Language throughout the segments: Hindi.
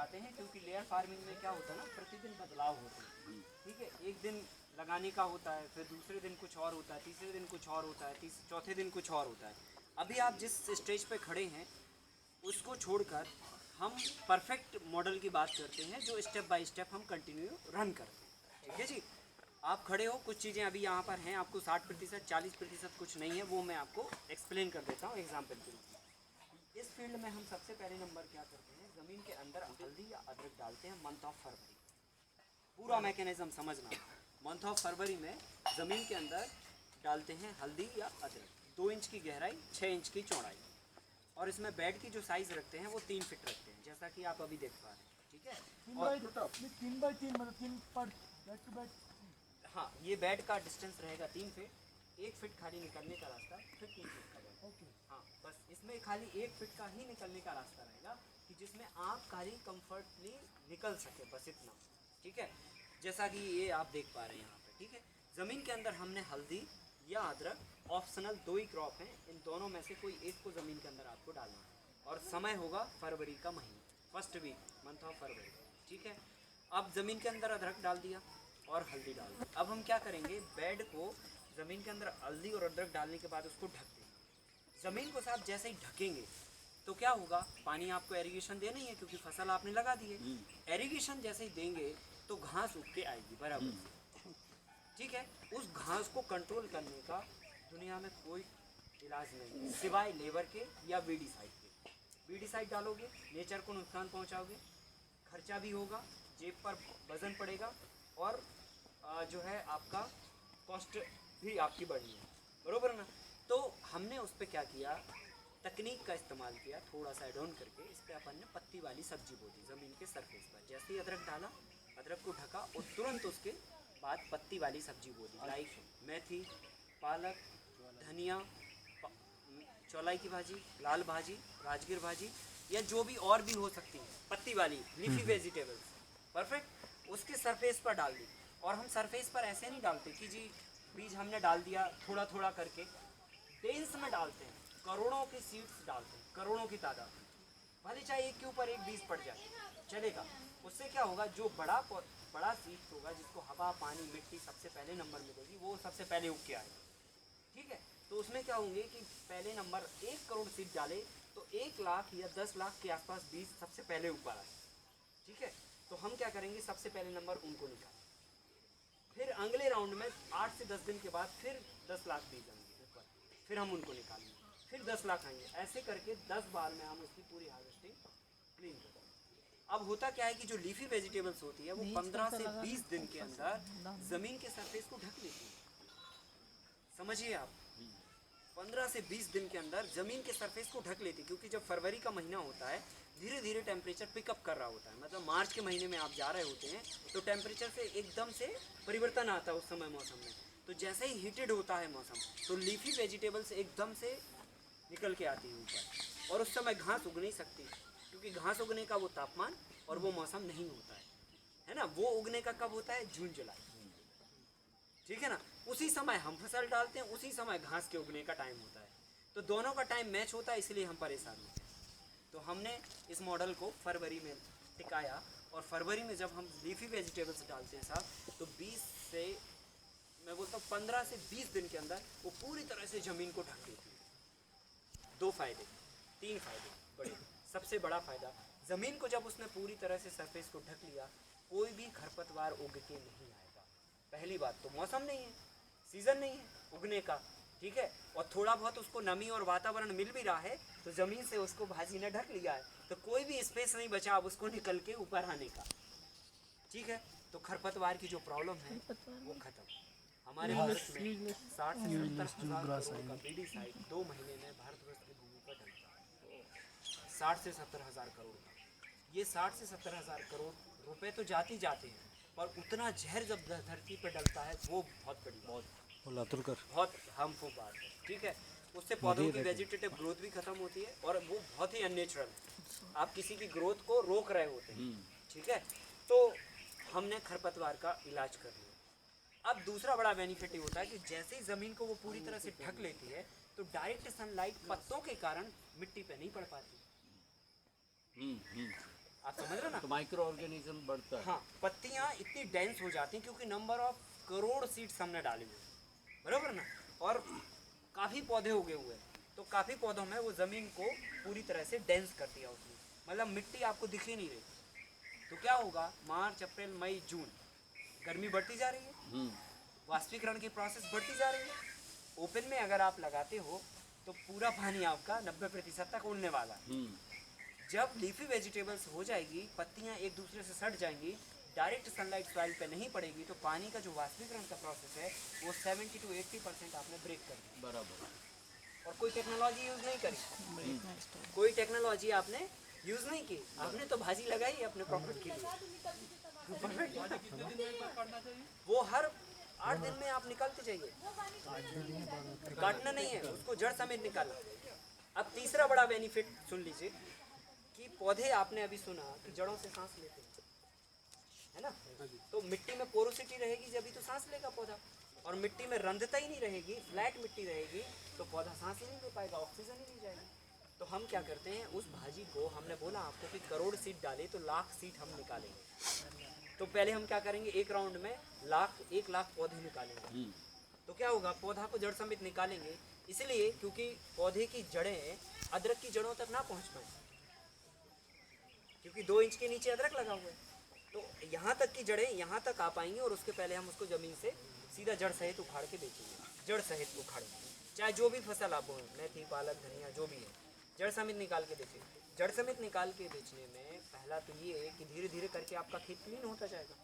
लगाते हैं, क्योंकि लेयर फार्मिंग में क्या होता है ना, प्रतिदिन बदलाव होते हैं। ठीक है, एक दिन लगाने का होता है, फिर दूसरे दिन कुछ और होता है, तीसरे दिन कुछ और होता है, चौथे दिन कुछ और होता है। अभी आप जिस स्टेज पे खड़े हैं उसको छोड़कर हम परफेक्ट मॉडल की बात करते हैं, जो स्टेप बाय स्टेप हम कंटिन्यू रन करते हैं। ठीक है जी, आप खड़े हो, कुछ चीज़ें अभी यहाँ पर हैं, आपको 60% 40% कुछ नहीं है, वो मैं आपको एक्सप्लेन कर देता हूँ एग्जाम्पल के लिए। इस फील्ड में हम सबसे पहले नंबर क्या करते हैं, ज़मीन के अंदर हल्दी या अदरक डालते हैं मंथ ऑफ फरवरी। पूरा मैकेनिज्म समझना, मंथ ऑफ फरवरी में ज़मीन के अंदर डालते हैं हल्दी या अदरक। 2 इंच की गहराई, 6 इंच की चौड़ाई, और इसमें बेड की जो साइज़ रखते हैं वो 3 फीट रखते हैं, जैसा कि आप अभी देख पा रहे हैं। ठीक है, 3 बाई 3 मतलब 3 पर बैक टू बैक। हाँ, ये बेड का डिस्टेंस रहेगा 3 फीट, 1 फीट खाली निकलने का रास्ता, फिर 3 फीट का बेड। ओके। हाँ, बस इसमें खाली 1 फीट का ही निकलने का रास्ता रहेगा, कि जिसमें आप खाली कंफर्टली निकल सके, बस इतना। ठीक है, जैसा कि ये आप देख पा रहे हैं यहाँ पे। ठीक है, ज़मीन के अंदर हमने हल्दी या अदरक, ऑप्शनल 2 ही क्रॉप हैं, इन दोनों में से कोई एक को ज़मीन के अंदर आपको डालना है, और समय होगा फरवरी का महीना, first week, month of February. ठीक है, अब ज़मीन के अंदर अदरक डाल दिया और हल्दी डाल दी। अब हम क्या करेंगे, बेड को ज़मीन के अंदर हल्दी और अदरक डालने के बाद उसको ढक देंगे। ज़मीन को साथ जैसे ही ढकेंगे तो क्या होगा, पानी आपको एरीगेशन देना ही है, क्योंकि फसल आपने लगा दी है। एरीगेशन जैसे ही देंगे तो घास उग के आएगी बराबर से। ठीक है, उस घास को कंट्रोल करने का दुनिया में कोई इलाज नहीं है, सिवाय लेबर के या वीडीसाइड के। वीडीसाइड डालोगे, नेचर को नुकसान पहुंचाओगे, खर्चा भी होगा, जेब पर वजन पड़ेगा, और जो है आपका कॉस्ट भी आपकी बढ़नी है, बरोबर ना। तो हमने उस पर क्या किया, तकनीक का इस्तेमाल किया, थोड़ा सा एड ऑन करके इस पर अपन ने पत्ती वाली सब्जी बो दी ज़मीन के सरफेस पर। जैसे ही अदरक डाला, अदरक को ढका, और तुरंत उसके बाद पत्ती वाली सब्जी बो दी, लाइक मेथी, पालक, धनिया, चौलाई की भाजी, लाल भाजी, राजगिर भाजी, या जो भी और भी हो सकती है पत्ती वाली लीफी वेजिटेबल्स। परफेक्ट, उसके सरफेस पर डाल दी। और हम सरफेस पर ऐसे नहीं डालते कि जी बीज हमने डाल दिया थोड़ा थोड़ा करके, बेंस में डालते हैं, करोड़ों की सीड्स डालते हैं, करोड़ों की तादाद में, भले चाहे एक के ऊपर एक बीज पड़ जाए चलेगा। उससे क्या होगा, जो बड़ा सीड होगा, जिसको हवा, पानी, मिट्टी सबसे पहले नंबर मिलेगी, वो सबसे पहले उग के आएगा। ठीक है, तो उसमें क्या होंगे कि पहले नंबर 1 करोड़ सीड डाले तो 1 लाख या 10 लाख के आसपास बीज सबसे पहले ऊपर आए। ठीक है, तो हम क्या करेंगे, सबसे पहले नंबर उनको निकालें, फिर अगले राउंड में 8 से 10 दिन के बाद फिर 10 लाख बीज आएंगे ऊपर, फिर हम उनको निकालेंगे, फिर 10 लाख आएंगे, ऐसे करके 10 बार में हम उसकी पूरी हार्वेस्टिंग क्लीन करेंगे। अब होता क्या है कि जो लीफी वेजिटेबल्स होती है वो 15 से 20 दिन के अंदर ज़मीन के सरफेस को ढक लेती है। समझिए आप, 15 से 20 दिन के अंदर ज़मीन के सरफेस को ढक लेती है, क्योंकि जब फरवरी का महीना होता है धीरे धीरे टेम्परेचर पिकअप कर रहा होता है, मतलब मार्च के महीने में आप जा रहे होते हैं तो टेम्परेचर से एकदम से परिवर्तन आता है उस समय मौसम में। तो जैसे ही हीटेड होता है मौसम, तो लीफी वेजिटेबल्स एकदम से निकल के आती है ऊपर, और उस समय घास उग नहीं सकती, क्योंकि घास उगने का वो तापमान और वो मौसम नहीं होता है ना। वो उगने का कब होता है, जून जुलाई। ठीक है ना, उसी समय हम फसल डालते हैं, उसी समय घास के उगने का टाइम होता है, तो दोनों का टाइम मैच होता है, इसलिए हम परेशान होते हैं। तो हमने इस मॉडल को फरवरी में टिकाया, और फरवरी में जब हम लीफी वेजिटेबल्स डालते हैं साहब, तो 20 से, मैं बोलता हूँ 15 से 20 दिन के अंदर वो पूरी तरह से ज़मीन को ढक देती है। 2 फायदे, 3 फायदे बड़े। सबसे बड़ा फ़ायदा, ज़मीन को जब उसने पूरी तरह से सरफेस को ढक लिया, कोई भी खरपतवार उग के नहीं आएगा। पहली बात तो मौसम नहीं है, सीज़न नहीं है उगने का, ठीक है, और थोड़ा बहुत उसको नमी और वातावरण मिल भी रहा है, तो ज़मीन से उसको भाजी ने ढक लिया है, तो कोई भी स्पेस नहीं बचा अब उसको निकल के ऊपर आने का। ठीक है, तो खरपतवार की जो प्रॉब्लम है वो खत्म। हमारे भारत में 60 से 70 हज़ार करोड़ का पेस्टिसाइड 2 महीने में भारतवर्ष की भूमि पर डलता है। 60 से 70 हज़ार करोड़ का, ये 60 से 70 हज़ार करोड़ रुपए तो जाते जाते हैं, पर उतना जहर जब धरती पर डलता है वो बहुत बड़ी बहुत हार्मफुल बात है। ठीक है, उससे पौधों की वेजिटेटिव ग्रोथ भी खत्म होती है, और वो बहुत ही अननेचुरल है, आप किसी की ग्रोथ को रोक रहे होते हैं। ठीक है, तो हमने खरपतवार का इलाज कर लिया। अब दूसरा बड़ा बेनिफिट ये होता है कि जैसे ही ज़मीन को वो पूरी तरह से ढक लेती है, तो डायरेक्ट सनलाइट पत्तों के कारण मिट्टी पे नहीं पड़ पाती। आप समझ रहे हो ना। तो माइक्रो ऑर्गेनिज्म बढ़ता है। हाँ, पत्तियाँ इतनी डेंस हो जाती हैं क्योंकि नंबर ऑफ करोड़ सीड्स हमने डाले हुए हैं, बराबर ना। और काफ़ी पौधे उगे हुए हैं, तो काफ़ी पौधों में वो ज़मीन को पूरी तरह से डेंस कर दिया उसने, मतलब मिट्टी आपको दिख ही नहीं रही। तो क्या होगा, मार्च अप्रैल मई जून गर्मी बढ़ती जा रही है, वाष्पीकरण की प्रोसेस बढ़ती जा रही है। ओपन में अगर आप लगाते हो तो पूरा पानी आपका 90% तक उड़ने वाला है। जब लीफी वेजिटेबल्स हो जाएगी, पत्तियां एक दूसरे से सट जाएंगी, डायरेक्ट सनलाइट सॉइल पे नहीं पड़ेगी, तो पानी का जो वाष्पीकरण का प्रोसेस है वो 70 to 80% आपने ब्रेक कर दिया। बराबर। और कोई टेक्नोलॉजी यूज़ नहीं करी, कोई टेक्नोलॉजी आपने यूज़ नहीं की, आपने तो भाजी लगाई अपने प्रॉफिट के लिए। वो हर 8 दिन में आप निकालते जाइए, काटना नहीं है उसको, जड़ समेत निकालना। अब तीसरा बड़ा बेनिफिट सुन लीजिए कि पौधे, आपने अभी सुना कि जड़ों से सांस लेते हैं, है ना। तो मिट्टी में पोरोसिटी रहेगी जब ही तो सांस लेगा पौधा, और मिट्टी में रंधता ही नहीं रहेगी, फ्लैट मिट्टी रहेगी, तो पौधा सांस ही नहीं ले पाएगा, ऑक्सीजन ही नहीं जाएगी। तो हम क्या करते हैं, उस भाजी को, हमने बोला आपको कि करोड़ सीड डाले तो लाख सीड हम निकालेंगे। तो पहले हम क्या करेंगे, एक राउंड में 1 लाख पौधे निकालेंगे। तो क्या होगा, पौधा को जड़ समेत निकालेंगे, इसलिए क्योंकि पौधे की जड़ें अदरक की जड़ों तक ना पहुंच पाए, क्योंकि 2 इंच के नीचे अदरक लगा हुआ है। तो यहाँ तक की जड़ें यहाँ तक आ पाएंगी, और उसके पहले हम उसको ज़मीन से सीधा जड़ सहित उखाड़ के बेचेंगे, जड़ सहित उखाड़ेंगे, चाहे जो भी फसल आप बोएं, मेथी पालक धनिया जो भी है, जड़ समेत निकाल के बेचेंगे। जड़ समेत निकाल के बेचने में पहला तो ये है कि धीरे धीरे करके आपका खेत क्लीन होता जाएगा,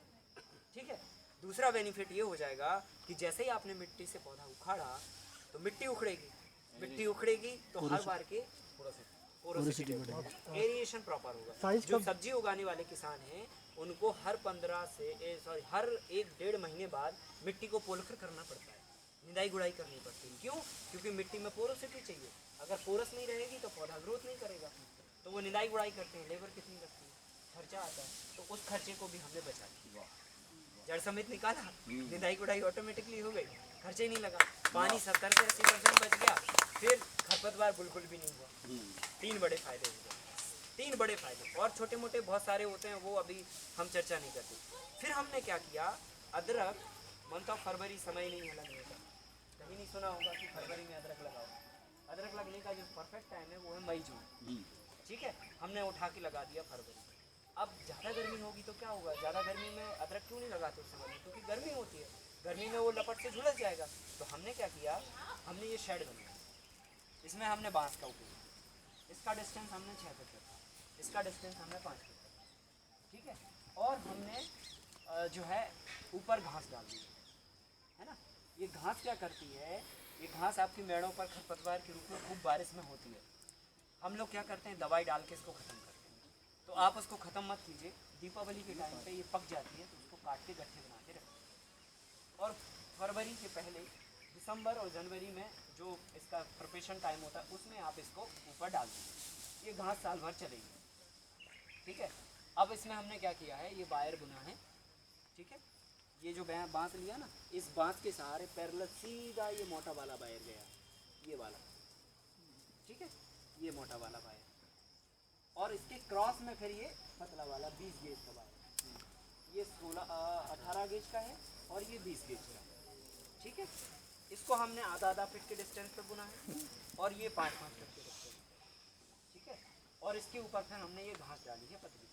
ठीक है। दूसरा बेनिफिट ये हो जाएगा कि जैसे ही आपने मिट्टी से पौधा उखाड़ा तो मिट्टी उखड़ेगी, मिट्टी उखड़ेगी तो हर बार के पोरोसिटी एरिएशन प्रॉपर होगा। जो सब्जी उगाने वाले किसान हैं उनको हर 1.5 महीने बाद मिट्टी को पोलखर करना पड़ता है, निदाई गुड़ाई करनी पड़ती है। क्यों? क्योंकि मिट्टी में पोरोसिटी चाहिए, अगर पोरस नहीं रहेगी तो पौधा ग्रोथ नहीं करेगा। तो वो निदाई गुड़ाई करते हैं, लेबर कितनी लगती है, खर्चा आता है, तो उस खर्चे को भी हमने बचा दिया। जड़ समेत निकाला, निदाई गुड़ाई ऑटोमेटिकली हो गई, खर्चे नहीं लगा, पानी 70 से 80% बच गया, फिर खरपतवार बिल्कुल भी नहीं हुआ। 3 बड़े फायदे हो गए, 3 बड़े फायदे, और छोटे मोटे बहुत सारे होते हैं, वो अभी हम चर्चा नहीं करते। फिर हमने क्या किया, अदरक मंथ ऑफ फरवरी समय नहीं है लगने का, कहीं नहीं सुना होगा कि फरवरी में अदरक लगाओ। अदरक लगने का जो परफेक्ट टाइम है वो है मई जून, ठीक है। हमने उठा के लगा दिया फरवरी। अब ज़्यादा गर्मी होगी तो क्या होगा, ज़्यादा गर्मी में अदरक क्यों नहीं लगाते उस समय, क्योंकि गर्मी होती है, गर्मी में वो लपट से झुलस जाएगा। तो हमने क्या किया, हमने ये शेड बनाया, इसमें हमने बांस का उपयोग, इसका डिस्टेंस हमने 6 फीट रखा, इसका डिस्टेंस हमने 5 फीट रखा, ठीक है। और हमने जो है ऊपर घास डाल दी, है ना। ये घास क्या करती है, ये घास आपकी मेड़ों पर खरपतवार के रूप में खूब बारिश में होती है। हम लोग क्या करते हैं, दवाई डाल के इसको ख़त्म करते हैं। तो आप उसको ख़त्म मत कीजिए, दीपावली के टाइम पे ये पक जाती है तो उसको काट के गट्ठे बना के रखें। और फरवरी के पहले दिसंबर और जनवरी में जो इसका प्रिपरेशन टाइम होता है उसमें आप इसको ऊपर डाल दीजिए, ये घास साल भर चलेगी, ठीक है। अब इसमें हमने क्या किया है, ये वायर बुना है, ठीक है। ये जो बांस लिया ना, इस बांस के सहारे पैरेलल सीधा ये मोटा वाला वायर गया, ये वाला, ठीक है, ये मोटा वाला वायर, और इसके क्रॉस में फिर ये पतला वाला 20 गेज का वायर, ये 18 गेज का है और ये 20 गेज का, ठीक है। इसको हमने आधा फीट के डिस्टेंस पे बुना है, और ये 5-5 फीट के डिस्टेंस, ठीक है। और इसके ऊपर फिर हमने ये घास डाली है पतली,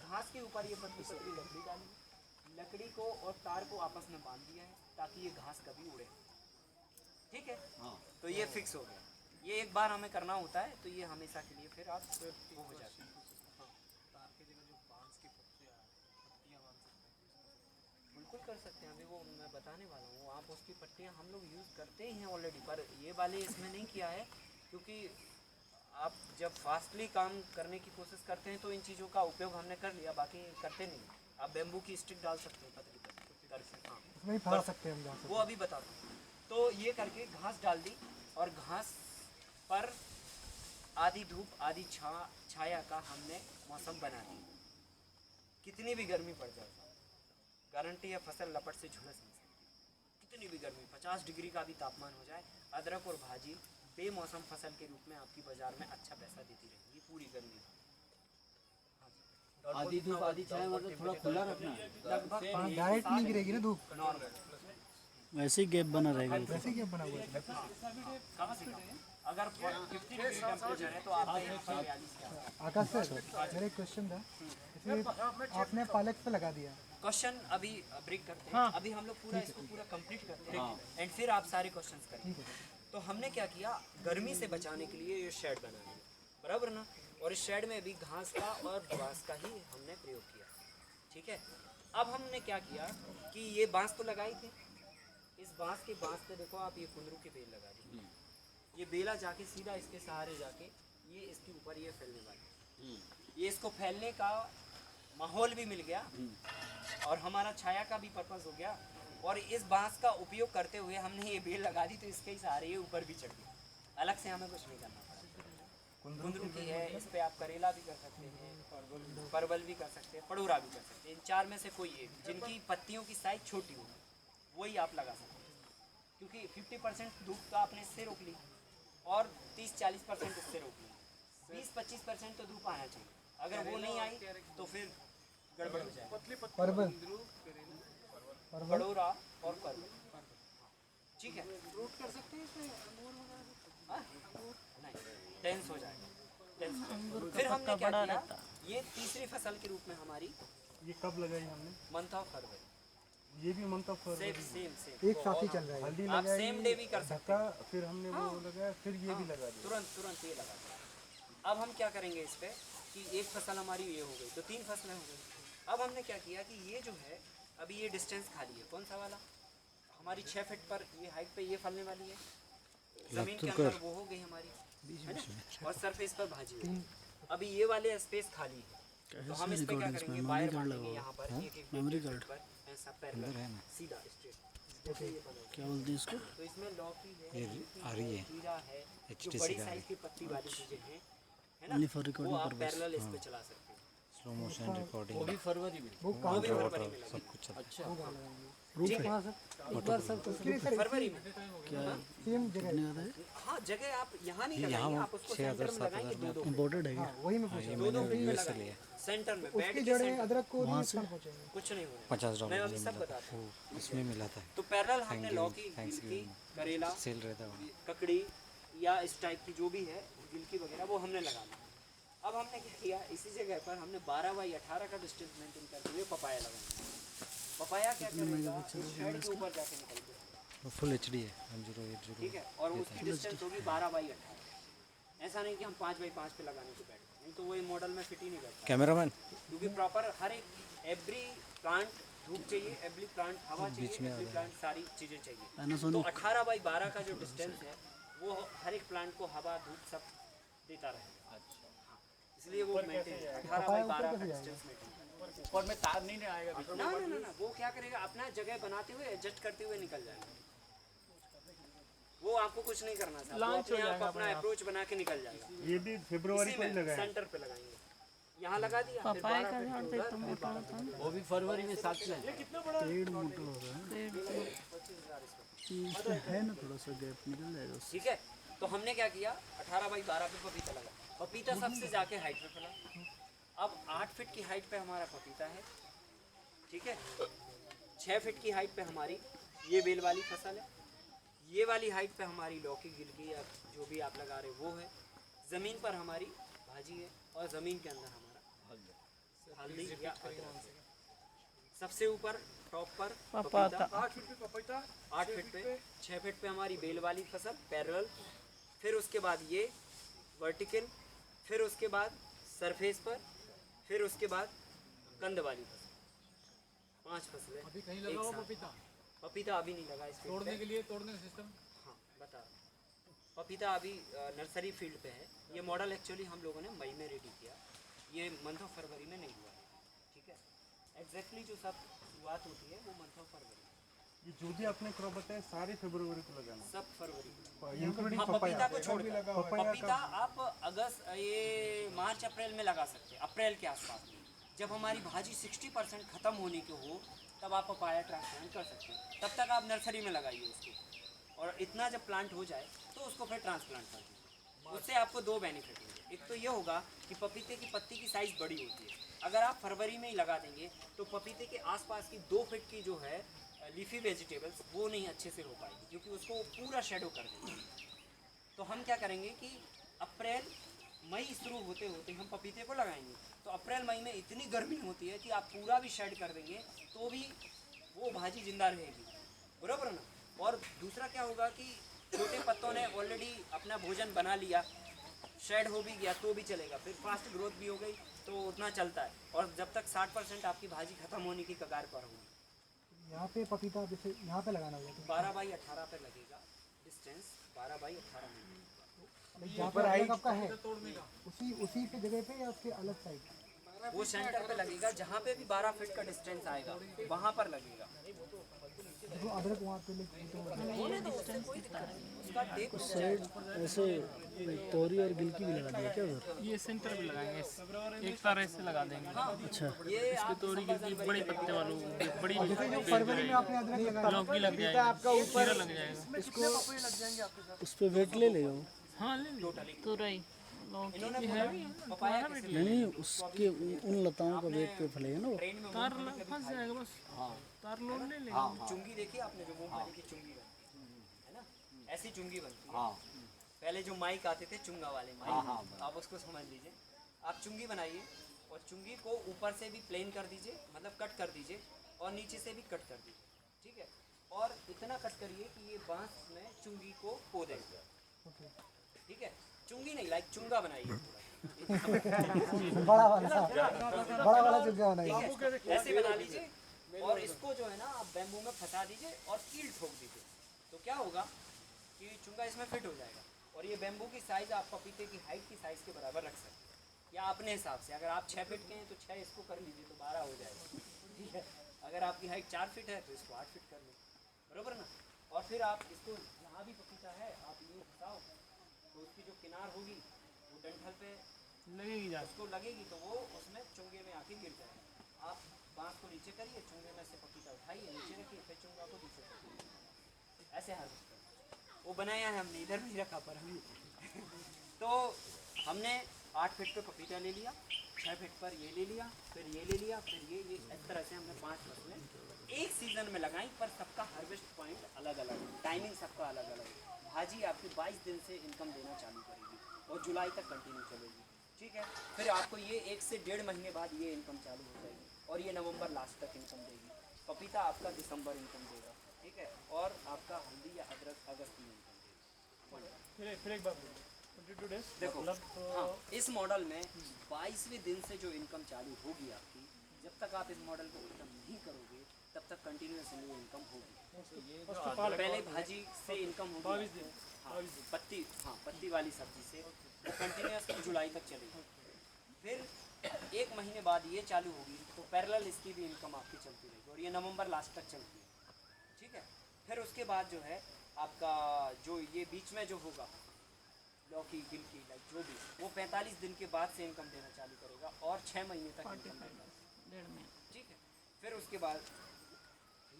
घास के ऊपर ये पतली पतली लकड़ी डाली, लकड़ी को और तार को आपस में बांध दिया है ताकि ये घास कभी उड़े, ठीक है। तो ये फिक्स हो गया, ये एक बार हमें करना होता है, तो ये हमेशा के लिए फिर आप वो हो जाती है। बिल्कुल कर सकते हैं, अभी वो मैं बताने वाला हूँ, आप उसकी पट्टियाँ हम लोग यूज़ करते हैं ऑलरेडी, पर ये वाले इसमें नहीं किया है, क्योंकि आप जब फास्टली काम करने की कोशिश करते हैं तो इन चीज़ों का उपयोग हमने कर लिया, बाकी करते नहीं। आप बेम्बू की स्टिक डाल सकते हैं पतली करके, हाँ उसमें ही फंसा सकते हैं हम जा वो अभी बता दूँ। तो ये करके घास डाल दी, और घास पर आधी धूप आधी छाया का हमने मौसम बना दिया। कितनी भी गर्मी पड़ जाए, गारंटी है फसल लपट से झुलस नहीं सकती, कितनी भी गर्मी, 50 डिग्री का भी तापमान हो जाए, अदरक और भाजी बेमौसम फसल के रूप में आपकी बाज़ार में अच्छा पैसा देती रहेगी पूरी गर्मी। हाँ जी, आधी धूप आधी छाया, मतलब थोड़ा खुला रखना है। लगभग डायरेक्ट नहीं गिरेगी ना धूप, वैसे ही गैप बना रहेगा। वैसे ही क्या बना हुआ है। कहाँ से कहाँ? अगर 50 डिग्री टेम्परेचर है तो आपका यहाँ 42 के आसपास। आकाश सर, मेरा एक क्वेश्चन था, इसमें आपने पालक पे लगा दिया, क्वेश्चन अभी ब्रेक करते हैं, अभी हम लोग पूरा इसको पूरा कंप्लीट करते हैं एंड फिर आप सारे क्वेश्चंस करेंगे। तो हमने क्या किया, गर्मी से बचाने के लिए ये शेड बना लिया, बराबर ना। और इस शेड में भी घास का और बांस का ही हमने प्रयोग किया, ठीक है। अब हमने क्या किया कि ये बांस तो लगाई थी, इस बांस पे देखो आप ये कुंदरू के बेल लगा दी, ये बेला जाके सीधा इसके सहारे जाके ये इसके ऊपर ये फैलने वाली, ये इसको फैलने का माहौल भी मिल गया और हमारा छाया का भी पर्पस हो गया। और इस बांस का उपयोग करते हुए हमने ये बेल लगा दी तो इसके ही सहारे ये ऊपर भी चढ़ गया, अलग से हमें कुछ नहीं करना पड़ा। कुंदरू की है, इस पे आप करेला भी कर सकते हैं, परवल भी कर सकते हैं, पड़ूरा भी कर सकते हैं। इन चार में से कोई एक जिनकी पत्तियों की साइज छोटी हो वही आप लगा सकते हैं, क्योंकि 50% धूप तो आपने इससे रोक ली और 30-40% इससे रोक ली, 20-25% तो धूप आना चाहिए। अगर वो नहीं आई तो फिर गड़बड़ हो जाएगा। परवल, पड़ोरा और परवल, ठीक है। रूट कर सकते हैं इसमें, नहीं टेंस हो जाएगा, टेंस हो जाएगा। फिर हमने क्या किया, ये तीसरी फसल के रूप में हमारी ये कब लगाई हमने? मंथ ऑफ फरवरी, ये भी मंथ ऑफ फरवरी, सेम एक साथ ही चल रहा है। हल्दी आप लगाई, सेम डे भी कर सकते ढका, फिर हमने वो लगाया, फिर ये भी लगा दिया। तुरंत ये लगा दिया। अब हम क्या करेंगे इस पे कि एक फसल हमारी ये हो गई तो 3 फसलें हो गई। अब हमने क्या किया कि ये जो है अभी ये डिस्टेंस खाली है, कौन सा वाला, हमारी 6 फीट पर ये हाइट पे ये फलने वाली है, जमीन के अंदर वो हो गई हमारी, है ना, और सरफेस पर भाजी होगी। अभी ये वाले स्पेस खाली है तो हम इस पे क्या करेंगे, वायर बांधेंगे यहाँ पर एक मेमोरी कार्ड पर ऐसा पैरेलल सीधा स्ट्रेट, जैसे ये बना क्या बोलते हैं इसको? तो इसमें लौकी है, आ रही है खीरा है, जो HTC बड़ी का साइज की पत्ती वाली चीजें हैं, है Only ना, for recording वो आप purpose. पैरेलल इस पे चला सकते हो। स्लो मोशन रिकॉर्डिंग वो भी फरवरी में। वो वो कहाँ भी फरवरी में सब कुछ चलता अच्छा, ठीक है, एक बार सर फरवरी में। क्या सेम जगह, कितने का है? हाँ जगह आप यहाँ नहीं है। लगाएंगे, यहाँ आप उसको 6,000 सेंटर में लगाएंगे 7,000 दो इम्पोर्टेड है क्या? वही मैं पूछ रहा हूँ। दो फीट में US से लगाएंगे लिया। सेंटर में बैठ उसकी के जड़ें सेंटर, अदरक को नुकसान पहुँचेंगे। कुछ नहीं होगा। $50 मैं अभी सब बताता हूँ। वो इसमें मिला था, तो पैरेलल हमने Thanksgiving, लौकी, गिलकी, करेला, सेल रहता है। ककड़ी या इस टाइप की जो भी है गिलकी वगैरह वो हमने लगा ली। अब हमने क्या किया, इसी जगह पर हमने 12 बाई 18 का डिस्टेंस मेंटेन करते हुए पपाया लगाया। पपाया क्या करेगा, इस शेड के ऊपर जाके निकल गया, वो फुल HD है 1080, ठीक है, और उसकी डिस्टेंस होगी 12 बाई 18। ऐसा नहीं कि हम 5 बाई 5 पे लगाने को बैठ गए, नहीं तो वो मॉडल में फिट ही नहीं बैठता, कैमरामैन क्योंकि प्रॉपर हर एक एवरी प्लांट धूप चाहिए, एवरी प्लांट हवा चाहिए, एवरी प्लांट सारी चीज़ें चाहिए। तो Panasonic 18 बाई 12 का जो डिस्टेंस है वो हर एक प्लांट को हवा धूप सब देता रहे, इसलिए वो मेंटेन 18 बाई 12 का डिस्टेंस मेंटेन। ऊपर में तार नहीं आएगा बीच में। ना वो क्या करेगा, अपना जगह बनाते हुए एडजस्ट करते हुए निकल जाएगा, वो आपको कुछ नहीं करना था, वो अपने आप अपना अप्रोच बना के निकल जाएगा। ये भी फरवरी को ही लगाया। सेंटर पे लगाएंगे, यहाँ लगा दिया, फिर 12 फीट उधर, फिर 12 फीट वो भी फरवरी में साथ में। पेड़ मोटा हो रहा है, 25,000 स्क्वायर फीट। ये इसमें है ना थोड़ा सा गैप निकल जाएगा उससे। ठीक है, तो हमने क्या किया, 18 बाई 12 पे पपीता लगा, पपीता सबसे जाके हाइट पे फैला। अब 8 फीट की हाइट पे हमारा पपीता है, ठीक है, 6 फीट की हाइट पे हमारी ये बेल वाली फसल है, ये वाली हाइट पे हमारी लौकी, गिलकी या जो भी आप लगा रहे वो है, ज़मीन पर हमारी भाजी है और ज़मीन के अंदर हमारा हल्दी या अदरक है। सबसे ऊपर टॉप पर पपीता, 8 फीट पे पपीता, 8 फीट पे, 6 फीट पे हमारी बेल वाली फसल पैरेलल, फिर उसके बाद ये वर्टिकल, फिर उसके बाद सरफेस पर, फिर उसके बाद कंद वाली फसल। 5 फसलें अभी कहीं एक लगा हुआ साथ। पपीता, पपीता अभी नहीं लगा इस फील्ड तोड़ने पे। के लिए तोड़ने का सिस्टम। हाँ बता रहा हूँ। पपीता अभी नर्सरी फील्ड पे है। ये मॉडल एक्चुअली हम लोगों ने मई में रेडी किया, ये मंथ ऑफ फरवरी में नहीं हुआ है, ठीक है। एग्जैक्टली जो सब शुरुआत होती है वो मंथ ऑफ फरवरी, ये जो भी आपने क्रॉप बताया सारे फरवरी को लगाना, सब फरवरी में। इंक्लूडिंग हाँ, पपाया। पपीता को छोड़कर पपाया पपीता आप अगस्त, ये मार्च अप्रैल में लगा सकते हैं, अप्रैल के आसपास में। जब हमारी भाजी 60% ख़त्म होने के हो तब आप पपाया ट्रांसप्लांट कर सकते हैं, तब तक आप नर्सरी में लगाइए उसको, और इतना जब प्लांट हो जाए तो उसको फिर ट्रांसप्लांट कर दीजिए। उससे आपको 2 बेनिफिट होंगे, एक तो ये होगा कि पपीते की पत्ती की साइज़ बड़ी होती है, अगर आप फरवरी में ही लगा देंगे तो पपीते के आसपास की 2 फीट की जो है लीफी वेजिटेबल्स वो नहीं अच्छे से हो पाएगी, क्योंकि उसको पूरा शेडो कर देंगे। तो हम क्या करेंगे कि अप्रैल मई शुरू होते होते हम पपीते को लगाएंगे। तो अप्रैल मई में इतनी गर्मी होती है कि आप पूरा भी शेड कर देंगे तो भी वो भाजी जिंदा रहेगी, बराबर ना। और दूसरा क्या होगा कि छोटे पत्तों ने ऑलरेडी अपना भोजन बना लिया, शेड हो भी गया तो भी चलेगा, फिर फास्ट ग्रोथ भी हो गई तो उतना चलता है। और जब तक 60% आपकी भाजी खत्म होने की कगार पर होगी। यहाँ पे पपीता जैसे यहाँ पे लगाना होगा तो 12 बाई 18 पर लगेगा डिस्टेंस, 12 बाई 18 में। जहाँ पर अलग आपका है उसी पे जगह पे या उसके अलग साइड? वो सेंटर पे लगेगा जहाँ पे भी 12 फीट का डिस्टेंस आएगा वहाँ पर लगेगा। देखो अदरक वहाँ पे उसका टेप ऐसे तोरी और गिलकी भी लगा दिया क्या उधर? ये सेंटर पे लगाएंगे, एक तार ऐसे लगा देंगे। अच्छा, ये आप तोरी गिलकी बड़े पत्ते वालों बड़ी फरवरी में आपने अदरक लगाया लौकी लग जाएगा, आपका ऊपर लग जाएगा। उस पर वेट ले लेगा वो? हाँ ले लो तुरई लौकी भी है, पपाया कैसे नहीं, उसके उन लताओं का वेट पे फलेगा ना वो। ट्रेन में तार फंस जाएगा बस, तार लोड ले ले। चुंगी देखी आपने जो मूंगफली की चुंगी बनती है ना, ऐसी चुंगी बनती है। पहले जो माइक आते थे चुंगा वाले माइक, आप उसको समझ लीजिए। आप चुंगी बनाइए और चुंगी को ऊपर से भी प्लेन कर दीजिए, मतलब कट कर दीजिए, और नीचे से भी कट कर दीजिए, ठीक है। और इतना कट करिए कि ये बांस में चुंगी को पो दे, ठीक है। चुंगी नहीं, लाइक चुंगा बनाइए बड़ा वाला चुका बनाइए। ऐसे बना लीजिए और इसको जो है ना आप बैम्बू में फंसा दीजिए और कील ठोक दीजिए। तो क्या होगा कि चुंगा इसमें फिट हो जाएगा। और ये बैम्बू की साइज़ आप पपीते की हाइट की साइज़ के बराबर रख सकते हैं, या अपने हिसाब से। अगर आप 6 फीट के हैं तो 6 इसको कर लीजिए तो 12 हो जाएगा, ठीक है। अगर आपकी हाइट 4 फीट है तो इसको 8 फीट कर लीजिए, बराबर ना। और फिर आप इसको जहाँ भी पपीता है आप ये फंसाओ तो उसकी जो किनार होगी वो डंठल पे लगेगी जा उसको लगेगी तो वो उसमें चुंगे में आके गिर जाएगा। आप बांस को नीचे करिए, चुंगे में से पपीता उठाइए, नीचे रखिए, फिर चुंगा को नीचे करिए, ऐसे हार्वेस्ट करिए। वो बनाया है हमने, इधर भी रखा पर हम तो हमने 8 फीट पे पपीता ले लिया, 6 फीट पर ये ले लिया, फिर ये ले लिया, फिर ये इस तरह से हमने 5 फसलें एक सीज़न में लगाई। पर सबका हार्वेस्ट पॉइंट अलग अलग है, टाइमिंग सबका अलग अलग है। भाजी आपकी 22 दिन से इनकम देना चालू करेगी और जुलाई तक कंटिन्यू चलेगी, ठीक है। फिर आपको ये 1 से 1.5 महीने बाद ये इनकम चालू हो जाएगी और ये नवंबर लास्ट तक इनकम देगी। पपीता आपका दिसंबर इनकम देगा, ठीक है। और आपका हल्दी या अदरक अगस्त में इनकम देगा। फिर एक बार देखो हाँ, इस मॉडल में 22वें दिन से जो इनकम चालू होगी आपकी, जब तक आप इस मॉडल को खत्म नहीं करोगे तब तक कंटिन्यूसली इनकम होगी। पहले भाजी से इनकम होगी, हाँ पत्ती वाली सब्जी से वो कंटिन्यूस जुलाई तक चलेगी। फिर 1 महीने बाद ये चालू होगी तो पैरेलल इसकी भी इनकम आपकी चलती रहेगी और ये नवंबर लास्ट तक चलती है, ठीक है। फिर उसके बाद जो है आपका जो ये बीच में जो होगा लौकी गिलकी लाइक जो भी, वो 45 दिन के बाद से इनकम देना चालू करेगा और 6 महीने तक इनकम देगा, ठीक है। फिर उसके बाद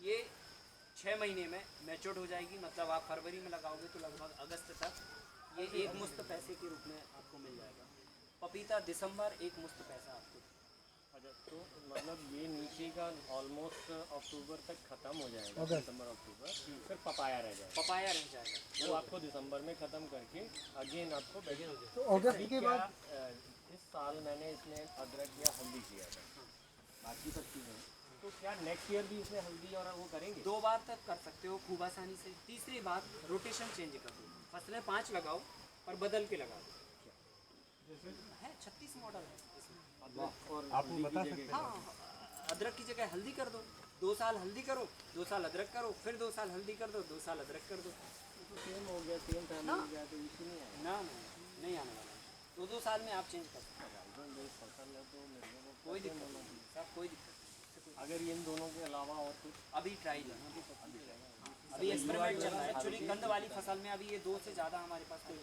ये 6 महीने में मैच्योर्ड हो जाएगी, मतलब आप फरवरी में लगाओगे तो लगभग अगस्त तक ये एक मुश्त पैसे के रूप में आपको मिल जाएगा। पपीता दिसंबर एक मुश्त पैसा आपको। अच्छा, तो मतलब ये नीचे का ऑलमोस्ट अक्टूबर तक खत्म हो जाएगा, सितंबर अक्टूबर, फिर पपाया रह जाएगा। पपाया रह जाएगा, वो आपको दिसंबर में ख़त्म करके अगेन आपको तो अगस्त के बाद इस साल मैंने इसमें अदरक या हल्दी किया था, बाकी सब चीज़ें, तो क्या नेक्स्ट ईयर भी इसमें हल्दी और वो करेंगे? 2 बार तक कर सकते हो खूब आसानी से। तीसरी बात रोटेशन चेंज कर दो, फसलें 5 लगाओ पर बदल के लगा दो। है 36 मॉडल है इसमें। और आपको बता सकते हैं हाँ, अदरक की जगह हल्दी कर दो, 2 साल हल्दी करो, 2 साल अदरक करो, फिर 2 साल हल्दी कर दो, 2 साल अदरक कर दो। तो सेम हो गया, सेम फैमिली हो गया, तो इशू नहीं आएगा। ना नहीं आने वाला, 2-2 साल में आप चेंज कर सकते हो, फसल है तो मेरे को कोई दिक्कत नहीं, सब कोई दिक्कत नहीं। अगर इन दोनों के अलावा और कुछ अभी ट्राई है, अभी एक्सपेरिमेंट चल रहा है। एक्चुअली कंद वाली फसल में अभी ये 2 से ज़्यादा हमारे पास कोई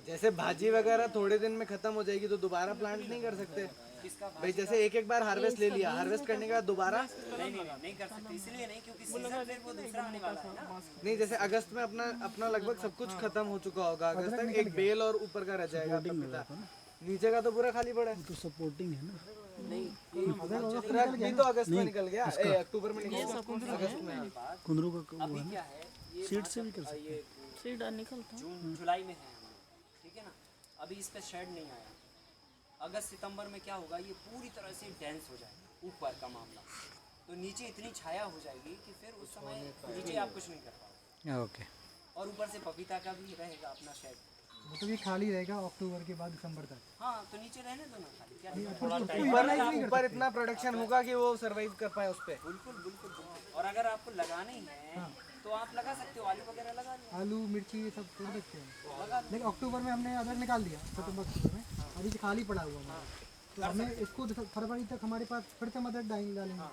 जैसे भाजी वगैरह थोड़े दिन में खत्म हो जाएगी तो दोबारा प्लांट नहीं कर सकते किसका भाई? जैसे एक बार हार्वेस्ट ले लिया, हार्वेस्ट करने के बाद दोबारा नहीं कर सकते, इसलिए नहीं क्योंकि सीजन फिर वो दूसरा आने वाला है ना। नहीं, जैसे अगस्त में अपना लगभग सब कुछ खत्म हो चुका होगा, अगस्त तक एक बेल और ऊपर का रह जाएगा पपीता, नीचे का तो पूरा खाली पड़ा है। तो सपोर्टिंग है ना। अभी तो अगस्त में निकल गया, अक्टूबर में निकल गया, अगस्त में। कुंदरू का अभी क्या है ये सीड से भी कर सकते ये सीड निकलता जून जुलाई में है हम लोग, ठीक है ना। अभी इस पे शेड नहीं आया। अगस्त सितंबर में क्या होगा, ये पूरी तरह से डेंस हो जाएगा ऊपर का मामला, तो नीचे इतनी छाया हो जाएगी कि फिर उस समय नीचे आप कुछ नहीं कर पाओगे। ओके। और ऊपर से पपीता का भी रहेगा अपना शेड। मतलब ये खाली रहेगा अक्टूबर के बाद दिसंबर तक। हाँ तो नीचे रहने दो ना खाली, क्या ऊपर इतना प्रोडक्शन होगा कि वो सरवाइव कर पाए उस पे। बिल्कुल बिल्कुल बिल्कुल। और अगर आपको लगाना ही है तो आप लगा सकते हो, आलू वगैरह लगा लो। आलू मिर्ची ये सब कर सकते हैं, लेकिन अक्टूबर में हमने अदरक निकाल दिया, सितंबर अक्टूबर में अभी से खाली पड़ा हुआ हमारा। तो हमें इसको फरवरी तक हमारे पास फिर से अदरक डालेंगे,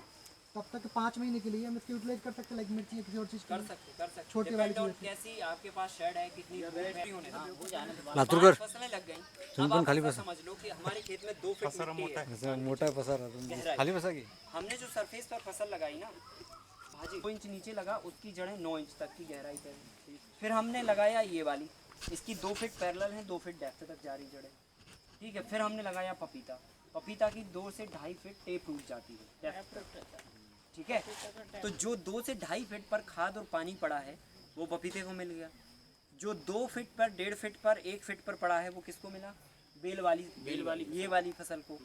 तब तक 5 महीने के लिए हम इसको यूटिलाइज कर सकते हैं, लाइक मिर्ची या किसी और चीज़ कर सकते छोटी वाली Depend on कैसी आपके पास शेड है, कितनी धूप होने दें। लातूरकर फसलें लग गई, सुन अब कौन आप खाली ऐसा बसा समझ लो कि हमारे खेत में 2 फीट मिट्टी है। ऐसा मोटा पसा रहा तुम गहराई। खाली बसा की हमने जो सरफेस पर फसल लगाई ना भाजी 2 इंच नीचे लगा, उसकी जड़ें 9 इंच तक की गहराई पे हैं। फिर हमने लगाया ये वाली, इसकी 2 फीट पैरेलल है, 2 फीट डेप्थ तक जा रही जड़ें, ठीक है। फिर हमने लगाया पपीता, पपीता की 2 से 2.5 फीट टेप टूट जाती है डेप्थ, ठीक है। तो जो 2 से 2.5 फीट पर खाद और पानी पड़ा है वो पपीते को मिल गया। जो 2 फीट पर 1.5 फीट पर 1 फीट पर पड़ा है वो किसको मिला, बेल वाली ये वाली फसल को।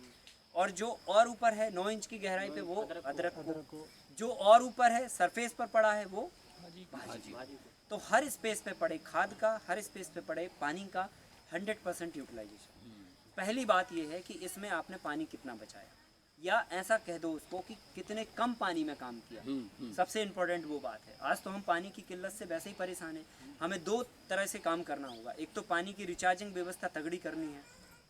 और जो और ऊपर है 9 इंच की गहराई पे वो अदरक को। जो और ऊपर है सरफेस पर पड़ा है वो भाजी। तो हर स्पेस पे पड़े खाद का, हर स्पेस पे पड़े पानी का 100% यूटिलाइजेशन। पहली बात ये है कि इसमें आपने पानी कितना बचाया, या ऐसा कह दो उसको कि कितने कम पानी में काम किया। सबसे इम्पोर्टेंट वो बात है। आज तो हम पानी की किल्लत से वैसे ही परेशान हैं। हमें 2 तरह से काम करना होगा। एक तो पानी की रिचार्जिंग व्यवस्था तगड़ी करनी है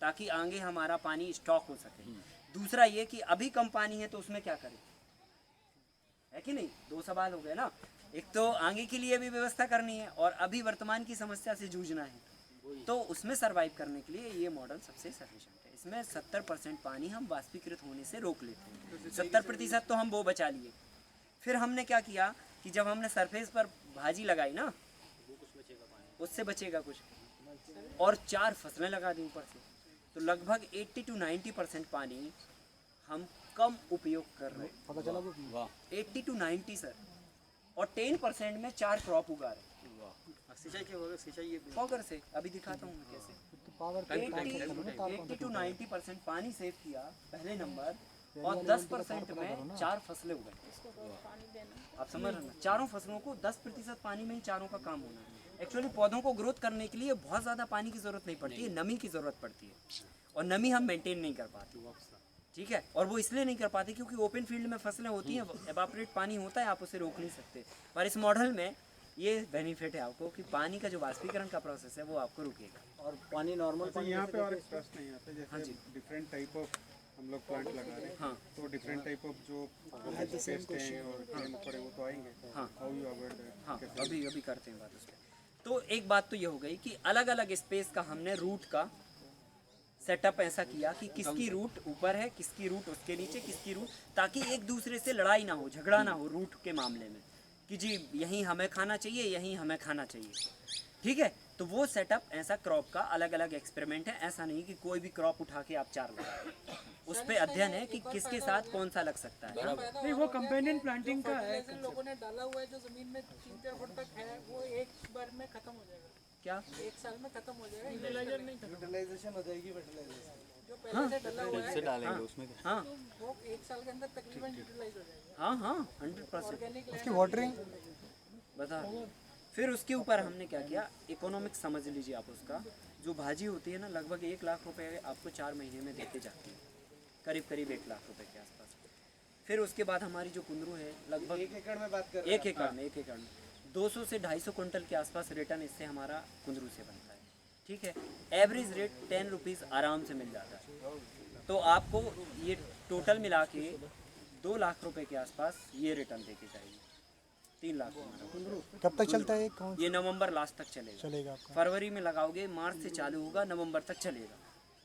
ताकि आगे हमारा पानी स्टॉक हो सके। दूसरा ये कि अभी कम पानी है तो उसमें क्या करें, है कि नहीं। 2 सवाल हो गए ना। एक तो आगे के लिए भी व्यवस्था करनी है और अभी वर्तमान की समस्या से जूझना है, तो उसमें सरवाइव करने के लिए ये मॉडल सबसे सफिशिएंट है। इसमें 70% पानी हम वाष्पीकृत होने से रोक लेते हैं, 70% तो हम वो बचा लिए। फिर हमने क्या किया कि जब हमने सरफेस पर भाजी लगाई ना, उससे बचेगा कुछ, और 4 फसलें लगा दी ऊपर से, तो लगभग 80 to 90% पानी हम कम उपयोग कर रहे हैं। पता चला वो 80 to 90 सर, और 10% में 4 क्रॉप उगा रहे हैं। सिंचाई क्या होगा, सिंचाई फॉगर से अभी दिखाता हूँ मैं कैसे। पावर 80 to 90% पानी सेव किया पहले नंबर, और 10% में 4 फसलें उगाई। आप समझ रहे हैं ना, चारों फसलों को 10% पानी में ही चारों का काम होना है। एक्चुअली पौधों को ग्रोथ करने के लिए बहुत ज़्यादा पानी की ज़रूरत नहीं पड़ती है, नमी की ज़रूरत पड़ती है, और नमी हम मेंटेन नहीं कर पाते, ठीक है। और वो इसलिए नहीं कर पाते क्योंकि ओपन फील्ड में फसलें होती हैं, एवापोरेट पानी होता है, आप उसे रोक नहीं सकते। पर इस मॉडल में ये बेनिफिट है आपको कि पानी का जो वाष्पीकरण का प्रोसेस है वो आपको रुकेगा। और पानी नॉर्मल तो यहाँ पे और एक प्रश्न नहीं आता, जैसे डिफरेंट टाइप ऑफ हम लोग प्लांट लगा रहे हैं, हाँ। तो डिफरेंट टाइप ऑफ जो पेस्ट हैं और केमिकल है वो तो आएंगे। हाँ। How you avoid that? हाँ अभी करते हैं बात उस पर। तो एक बात तो ये हो गई कि अलग अलग स्पेस का हमने रूट का सेटअप ऐसा किया कि किसकी रूट ऊपर है, किसकी रूट उसके नीचे, किसकी रूट, ताकि एक दूसरे से लड़ाई ना हो, झगड़ा ना हो रूट के मामले में कि जी यहीं हमें खाना चाहिए, यहीं हमें खाना चाहिए, ठीक है। तो वो सेटअप ऐसा क्रॉप का अलग अलग एक्सपेरिमेंट है। ऐसा नहीं कि कोई भी क्रॉप उठा के आप 4 लगाओ, उस पे अध्ययन है कि किसके साथ कौन सा लग सकता है। नहीं वो कंपेनियन प्लांटिंग का है। लोगों ने डाला हुआ है जो जमीन में 3-4 फुट तक है, वो एक बार में खत्म हो जाएगा, क्या 1 साल में खत्म हो जाएगा। यूटिलाइजेशन हो जाएगी फर्टिलाइजेशन जो पहले से डला हुआ है डालेंगे उसमें हाँ वो 1 साल के अंदर तकरीबन यूटिलाइज हो जाएगा। हाँ हाँ 100%। ऑर्गेनिक उसकी वाटरिंग बता। फिर उसके ऊपर हमने क्या किया, इकोनॉमिक समझ लीजिए आप उसका। जो भाजी होती है ना, लगभग 1 लाख रुपए आपको 4 महीने में देके जाती है, करीब 1 लाख रुपए के आसपास। फिर उसके बाद हमारी जो कुंदरू है लगभग 1 एकड़ में बात कर 1 एकड़ में 200 से 250 क्विंटल के आसपास रिटर्न इससे हमारा कुंदरू से बनता है, ठीक है। एवरेज रेट 10 रुपीज़ आराम से मिल जाता है। तो आपको ये टोटल मिला के 2 लाख रुपए के आसपास ये रिटर्न देके जाएगी। 3 लाख हमारा। कब तक चलता है, कौन ये नवंबर लास्ट तक चलेगा। चलेगा आपका? फरवरी में लगाओगे, मार्च से चालू होगा, नवंबर तक चलेगा।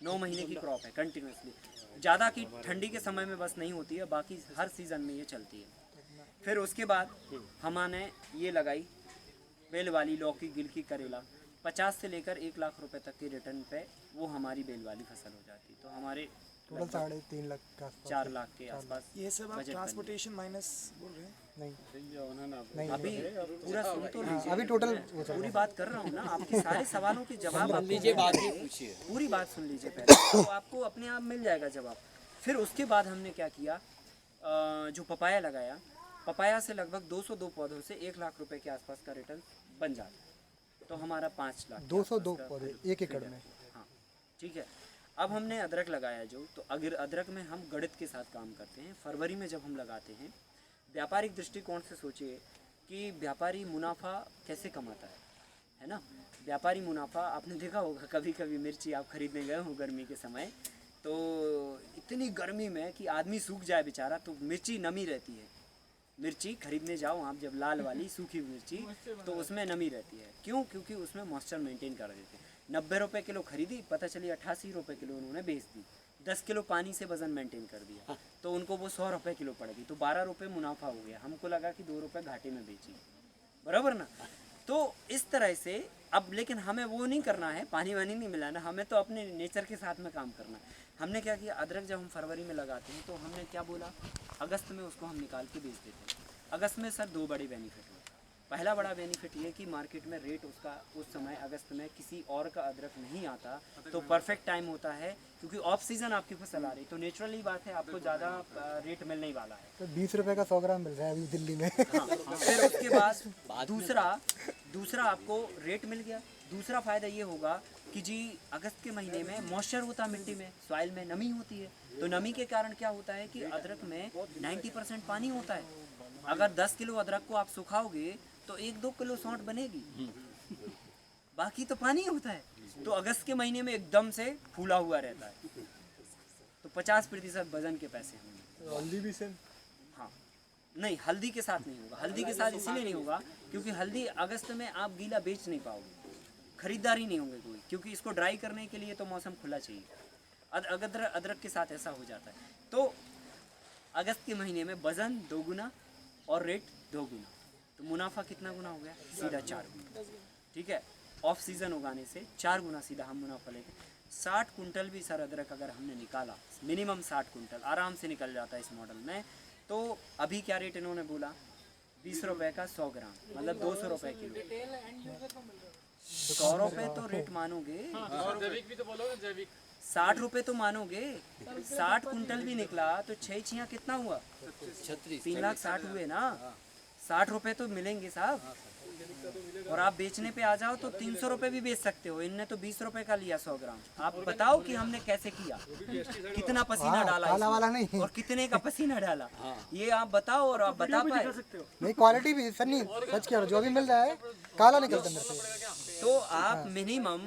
9 महीने की क्रॉप है कंटिन्यूसली। ज़्यादा की ठंडी के समय में बस नहीं होती है, बाकी हर सीज़न में ये चलती है। फिर उसके बाद हमने ये लगाई बेल वाली लौकी, गिलकी, करेला। 50 से लेकर 1 लाख रुपए तक के रिटर्न पे वो हमारी बेल वाली फसल हो जाती है। तो हमारे टोटल 3.5 लाख के आसपास 4 लाख के आसपास ये सब आप बजट बन ट्रांसपोर्टेशन माइनस बोल रहे हैं? नहीं अभी पूरा सुन तो लीजिए, अभी टोटल पूरी बात कर रहा हूँ ना, आपके सारे सवालों के जवाब आप लीजिए, बात ही पूछिए, पूरी बात सुन लीजिए पहले, तो आपको अपने आप मिल जाएगा जवाब। फिर उसके बाद हमने क्या किया, जो पपाया लगाया, पपाया से लगभग 202 पौधों से 1 लाख रुपए के आसपास का रिटर्न बन जाता है, तो हमारा 5 लाख 202 पौधे 1 एकड़ में। हाँ ठीक है। अब हमने अदरक लगाया जो, तो अगर अदरक में हम गणित के साथ काम करते हैं। फरवरी में जब हम लगाते हैं, व्यापारिक दृष्टिकोण से सोचिए कि व्यापारी मुनाफा कैसे कमाता है ना। व्यापारी मुनाफा आपने देखा होगा, कभी कभी मिर्ची आप खरीदने गए हो गर्मी के समय, तो इतनी गर्मी में कि आदमी सूख जाए बेचारा, तो मिर्ची नमी रहती है। मिर्ची खरीदने जाओ आप जब लाल वाली सूखी मिर्ची, तो उसमें नमी रहती है। क्यों? क्योंकि उसमें मॉइस्चर मेंटेन कर देते हैं। 90 रुपये किलो खरीदी, पता चली 88 रुपये किलो उन्होंने बेच दी। 10 किलो पानी से वजन मेंटेन कर दिया, तो उनको वो 100 रुपये किलो पड़ेगी, तो 12 रुपये मुनाफा हो गया। हमको लगा कि 2 रुपये घाटे में बेची, बराबर ना। तो इस तरह से अब, लेकिन हमें वो नहीं करना है, पानी वानी नहीं मिलाना, हमें तो अपने नेचर के साथ में काम करना है। हमने क्या किया, अदरक जब हम फरवरी में लगाते हैं, तो हमने क्या बोला, अगस्त में उसको हम निकाल के बेच देते हैं। अगस्त में सर 2 बड़े बेनिफिट हुए। पहला बड़ा बेनिफिट ये कि मार्केट में रेट उसका उस समय अगस्त में किसी और का अदरक नहीं आता, तो परफेक्ट टाइम होता है, क्योंकि ऑफ सीजन आपकी फसल आ रही, तो नेचुरली बात है आपको ज़्यादा रेट मिलने वाला है। तो 20 रुपए का 100 ग्राम मिल रहा है अभी दिल्ली में। फिर उसके बाद दूसरा आपको रेट मिल गया। दूसरा फ़ायदा ये होगा कि जी अगस्त के महीने में मॉइस्चर होता है मिट्टी में, सॉइल में नमी होती है, तो नमी के कारण क्या होता है कि अदरक में 90% पानी होता है। अगर 10 किलो अदरक को आप सुखाओगे तो 1-2 किलो सौंठ बनेगी, बाकी तो पानी होता है। तो अगस्त के महीने में एकदम से फूला हुआ रहता है, तो 50% वजन के पैसे होंगे। हल्दी भी सेम? हाँ नहीं, हल्दी के साथ नहीं होगा। हल्दी के साथ इसीलिए नहीं होगा क्योंकि हल्दी अगस्त में आप गीला बेच नहीं पाओगे, खरीदारी नहीं होंगे कोई, क्योंकि इसको ड्राई करने के लिए तो मौसम खुला चाहिए। अदरक के साथ ऐसा हो जाता है। तो अगस्त के महीने में वजन 2 गुना और रेट 2 गुना, तो मुनाफा कितना गुना हो गया? सीधा 4 गुना। ठीक है, ऑफ सीज़न उगाने से 4 गुना सीधा हम मुनाफा लेंगे। 60 कुंटल भी सर अदरक अगर हमने निकाला, मिनिमम 60 कुंटल आराम से निकल जाता है इस मॉडल में। तो अभी क्या रेट इन्होंने बोला, 20 रुपये का 100 ग्राम, मतलब 200 रुपये किलो। 100 रुपये तो रेट मानोगे, जैविक भी तो बोलो ना, जैविक 60 रुपये तो मानोगे। 60 कुंटल भी निकला तो 6 कितना हुआ? 3,60,000 हुए ना। 60 रुपये तो मिलेंगे साहब, और आप बेचने पे आ जाओ तो 300 रुपये भी बेच सकते हो। इनने तो 20 रुपये का लिया 100 ग्राम। आप बताओ कि हमने कैसे किया, कितना पसीना डाला काला वाला नहीं, और कितने का पसीना डाला, ये आप बताओ। और आप बता पाए नहीं, क्वालिटी भी सर नहीं, सच कह रहा हूं, जो भी मिल रहा है काला निकलता है मेरे से। तो आप मिनिमम